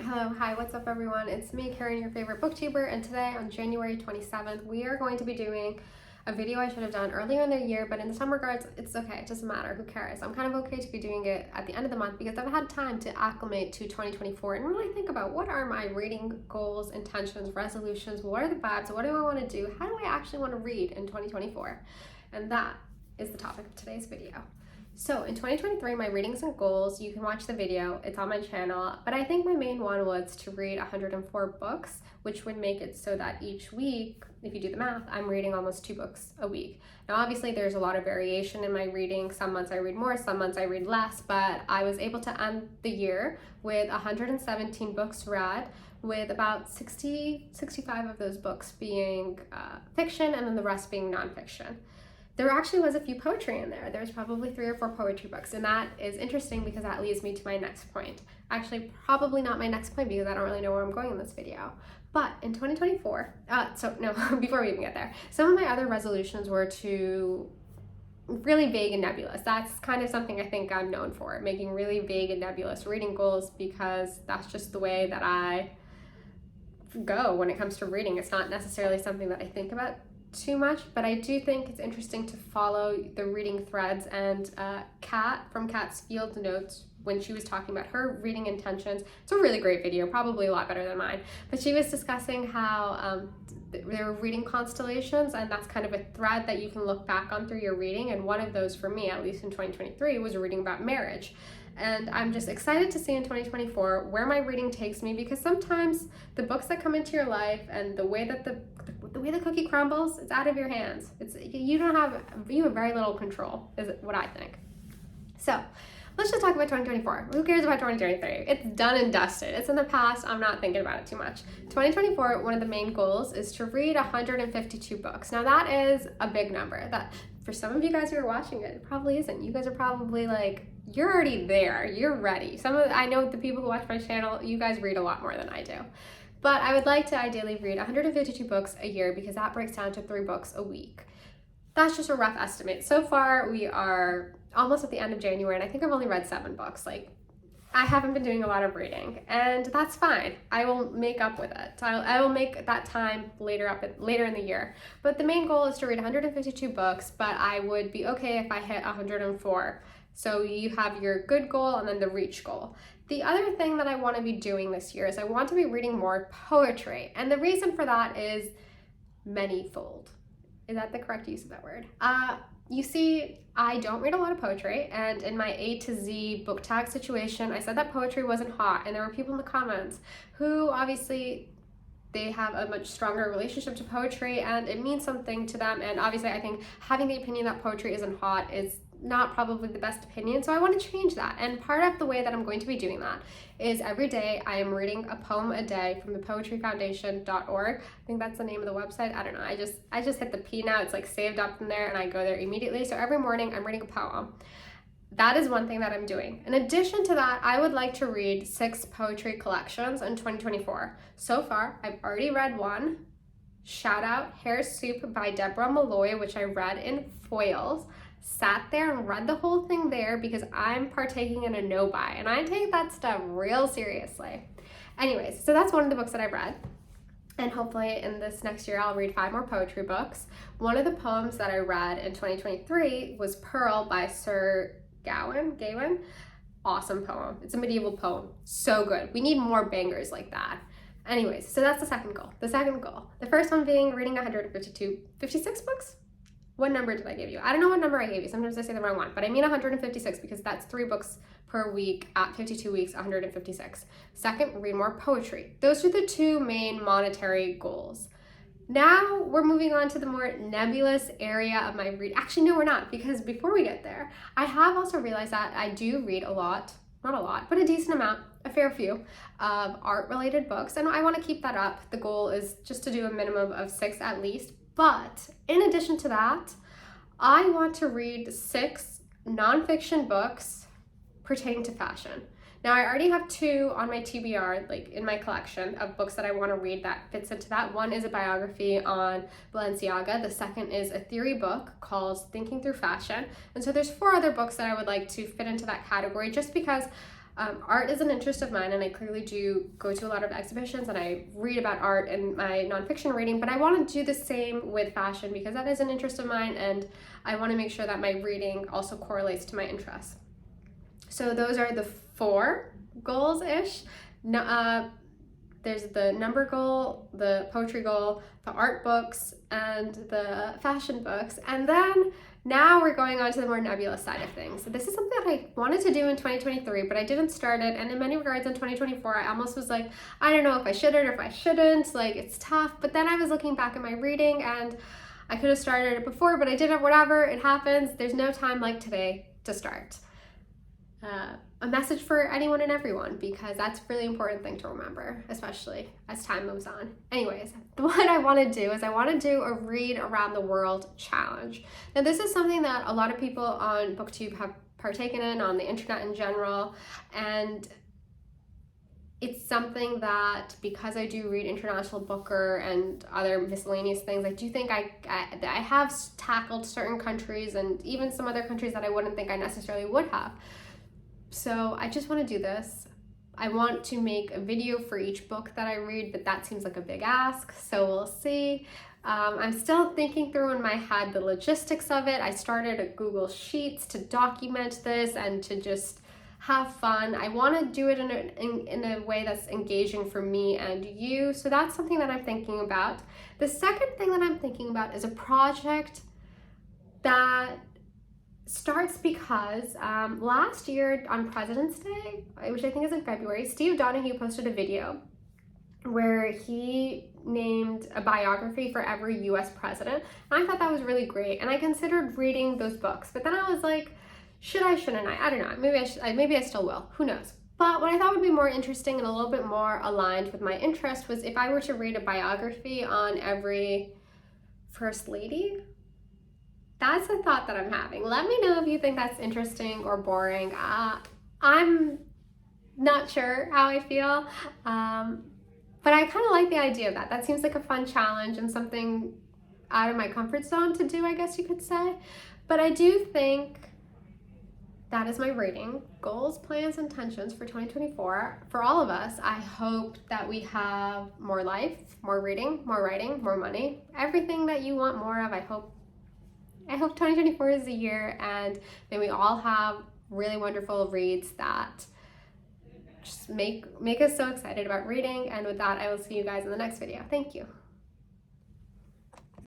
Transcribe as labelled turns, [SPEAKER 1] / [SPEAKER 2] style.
[SPEAKER 1] Hello, hi, what's up everyone? It's me, Karen, your favorite booktuber, and today on January 27th, we are going to be doing a video I should have done earlier in the year, but in some regards, it's okay, it doesn't matter, who cares? I'm kind of okay to be doing it at the end of the month because I've had time to acclimate to 2024 and really think about what are my reading goals, intentions, resolutions, what are the vibes, what do I want to do, how do I actually want to read in 2024? And that is the topic of today's video. So in 2023, my readings and goals, you can watch the video, it's on my channel, but I think my main one was to read 104 books, which would make it so that each week, if you do the math, I'm reading almost 2 books a week. Now obviously there's a lot of variation in my reading, some months I read more, some months I read less, but I was able to end the year with 117 books read, with about 65 of those books being fiction and then the rest being nonfiction. There actually was a few poetry in there. There's probably 3 or 4 poetry books, and that is interesting because that leads me to my next point. Actually, probably not my next point because I don't really know where I'm going in this video. But in 2024, before we even get there, some of my other resolutions were to really vague and nebulous. That's kind of something I think I'm known for, making really vague and nebulous reading goals because that's just the way that I go when it comes to reading. It's not necessarily something that I think about too much, but I do think it's interesting to follow the reading threads, and Kat from Kat's Field Notes, when she was talking about her reading intentions, it's a really great video, probably a lot better than mine, but she was discussing how there were reading constellations, and that's kind of a thread that you can look back on through your reading, and one of those for me, at least in 2023, was reading about marriage. And I'm just excited to see in 2024 where my reading takes me, because sometimes the books that come into your life and the way that the way the cookie crumbles, it's out of your hands. You have very little control, is what I think. So let's just talk about 2024. Who cares about 2023? It's done and dusted. It's in the past. I'm not thinking about it too much. 2024, one of the main goals is to read 152 books. Now that is a big number. That for some of you guys who are watching it probably isn't. You guys are probably like, you're already there. You're ready. I know the people who watch my channel, you guys read a lot more than I do. But I would like to ideally read 152 books a year because that breaks down to 3 books a week. That's just a rough estimate. So far, we are almost at the end of January, and I think I've only read 7 books. I haven't been doing a lot of reading, and that's fine. I will make up with it. I will make that time later in the year. But the main goal is to read 152 books, but I would be okay if I hit 104. So you have your good goal and then the reach goal. The other thing that I want to be doing this year is I want to be reading more poetry. And the reason for that is manyfold. Is that the correct use of that word? You see, I don't read a lot of poetry, and in my A to Z book tag situation, I said that poetry wasn't hot, and there were people in the comments who obviously they have a much stronger relationship to poetry and it means something to them, and obviously I think having the opinion that poetry isn't hot is not probably the best opinion, so I want to change that. And part of the way that I'm going to be doing that is every day I am reading a poem a day from the poetryfoundation.org. I think that's the name of the website. I don't know. I just hit the P now. It's like saved up in there and I go there immediately. So every morning I'm reading a poem. That is one thing that I'm doing. In addition to that, I would like to read 6 poetry collections in 2024. So far, I've already read 1. Shout out Hare Soup by Dorothy Molloy, which I read in foils. Sat there and read the whole thing there because I'm partaking in a no-buy, and I take that stuff real seriously. Anyways, so that's one of the books that I've read. And hopefully in this next year, I'll read 5 more poetry books. One of the poems that I read in 2023 was Pearl by Sir Gawain. Awesome poem. It's a medieval poem. So good. We need more bangers like that. Anyways, so that's the second goal. The first one being reading 56 books? What number did I give you? I don't know what number I gave you. Sometimes I say the wrong one, but I mean 156 because that's 3 books per week at 52 weeks, 156. Second, read more poetry. Those are the 2 main monetary goals. Now we're moving on to the more nebulous area of my read. Actually, no, we're not, because before we get there, I have also realized that I do read a lot, not a lot, but a decent amount, a fair few of art-related books, and I want to keep that up. The goal is just to do a minimum of 6 at least. But in addition to that, I want to read 6 nonfiction books pertaining to fashion. Now I already have 2 on my TBR, like in my collection of books that I want to read that fits into that. One is a biography on Balenciaga. The second is a theory book called Thinking Through Fashion. And so there's 4 other books that I would like to fit into that category just because Art is an interest of mine, and I clearly do go to a lot of exhibitions and I read about art in my nonfiction reading, but I want to do the same with fashion because that is an interest of mine, and I want to make sure that my reading also correlates to my interests. So those are the 4 goals-ish. There's the number goal, the poetry goal, the art books, and the fashion books. And then now we're going on to the more nebulous side of things. So this is something that I wanted to do in 2023, but I didn't start it. And in many regards in 2024, I almost was like, I don't know if I should or if I shouldn't, like it's tough. But then I was looking back at my reading and I could have started it before, but I didn't, whatever, it happens. There's no time like today to start. A message for anyone and everyone, because that's a really important thing to remember, especially as time moves on. Anyways, what I want to do is I want to do a read around the world challenge. Now this is something that a lot of people on BookTube have partaken in, on the internet in general, and it's something that, because I do read International Booker and other miscellaneous things, I do think I have tackled certain countries and even some other countries that I wouldn't think I necessarily would have. So I just want to do this. I want to make a video for each book that I read, but that seems like a big ask, so we'll see. I'm still thinking through in my head the logistics of it. I started a Google Sheets to document this and to just have fun. I want to do it in a way that's engaging for me and you, so that's something that I'm thinking about. The second thing that I'm thinking about is a project that starts because last year on President's Day, which I think is in February, Steve Donahue posted a video where he named a biography for every US president. And I thought that was really great. And I considered reading those books, but then I was like, should I, shouldn't I? I don't know. Maybe I still will. Who knows? But what I thought would be more interesting and a little bit more aligned with my interest was if I were to read a biography on every first lady. That's a thought that I'm having. Let me know if you think that's interesting or boring. I'm not sure how I feel, but I kind of like the idea of that. That seems like a fun challenge and something out of my comfort zone to do, I guess you could say. But I do think that is my reading goals, plans, intentions for 2024. For all of us, I hope that we have more life, more reading, more writing, more money, everything that you want more of. I hope 2024 is the year, and may we all have really wonderful reads that just make us so excited about reading. And with that, I will see you guys in the next video. Thank you.